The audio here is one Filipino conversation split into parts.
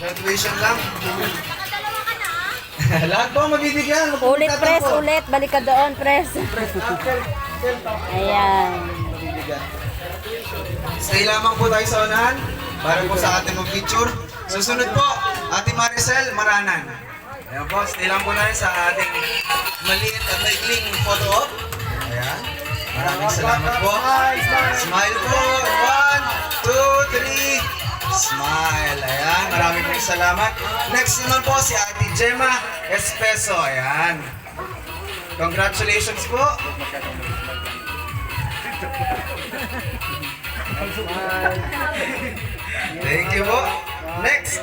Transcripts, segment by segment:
Graduation lang. Lahat po mabibigyan. Ulit, press, ulit. Balik ka doon, press. Ayan. Stay lamang po tayo sa unahan para po sa ating mag-picture. Susunod po, Ate Maricel Maranan. Ayan po, stay lang po tayo sa ating maliit at maikling photo op. Ayan. Maraming salamat po. Smile po. 1, 2, 3. Smile. Ayan. Maraming pong salamat. Next naman po si Ate Gemma Espeso. Ayan. Congratulations po. Thank you po. Next,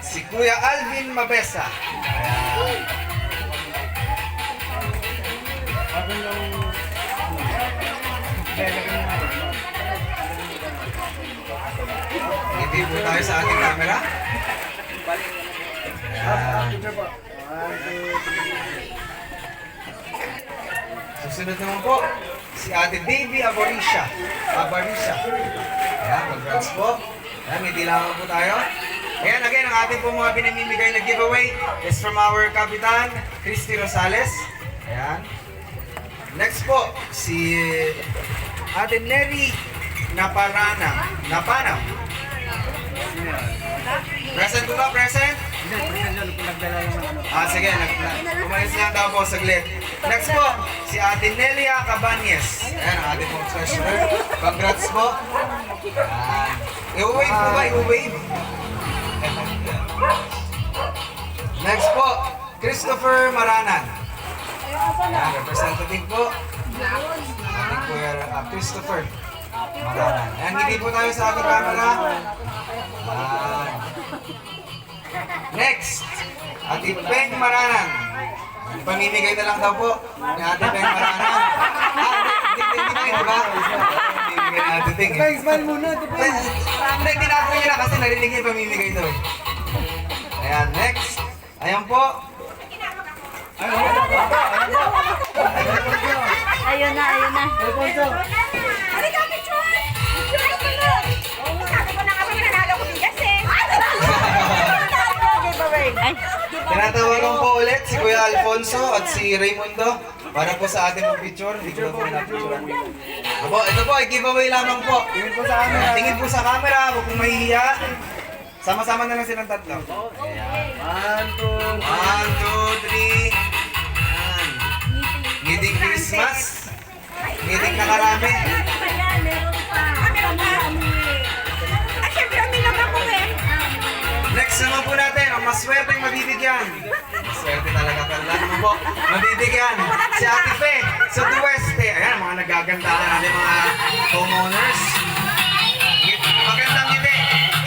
si Kuya Alvin Mabesa. Ayan. Ngiti po tayo sa ating camera. Ayan. Susunod naman po, si Ate Davy Abarisha. Ayan, congrats po. Ayan, may dilangan po tayo. Ayan, again, ang ating po mga pinamimigay na giveaway is from our Kapitan, Christy Rosales. Ayan. Next po, si Ate Neri Napana. Present po ba? Present? Sige. Umalis lang daw po saglit. Next po, si Ate Nelia Cabañez. Ayan, ang ating pong treasurer. Congrats po. Ayan. I-wave po ba? I-wave. Next po, Christopher Maranan. Ayan, representative po. Ating po Christopher Maranan. Ayan, hindi po tayo sa ating camera. Ayan. Next, Ate Peng Maranan. Pamimigay na lang daw po ni Ate Peng Maranan. Hindi kayo, di ba? Pamimigay na Ate Peng. Smile muna, ito pa. Hindi, tinapos niya na kasi narinig niya yung pamimigay daw. Ayan, next. Ayan po. Ayun na. Halika, picture! Picture ko na! Sabi ko na nga, nanalo ko bigas eh! Ay, Tinatawagan po ulit si Kuya Alfonso at si Raymundo para po sa ating picture. Ito po, ay giveaway lamang po. Tingin po sa camera. Tingin po sa camera, huwag pong mahihiya. Sama-sama na lang silang tatlo. Ayan. 1, 2, 1, 2, 3. Ayan. Ngiting Christmas. Ngiting nakarami. Ay, syempre, uminom ako eh! Next naman po natin, ang maswerteng mabibigyan. Maswerte talaga naman po. Mabibigyan si Ate Fe sa Duweste. Ayan, mga nagagandahan natin mga homeowners. Magandang ngiti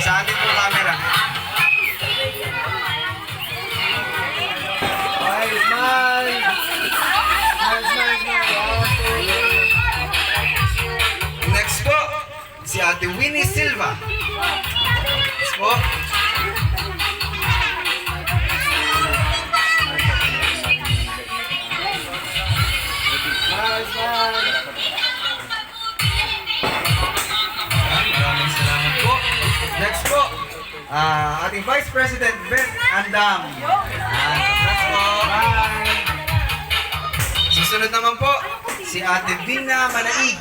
sa ating po camera. okay, smile. Next po, si Ate Winnie Silva. Next po. Maraming salamat po. Next po, ating Vice President Beth Andam. Congrats po. Susunod naman po, si Ate Vina Manaig.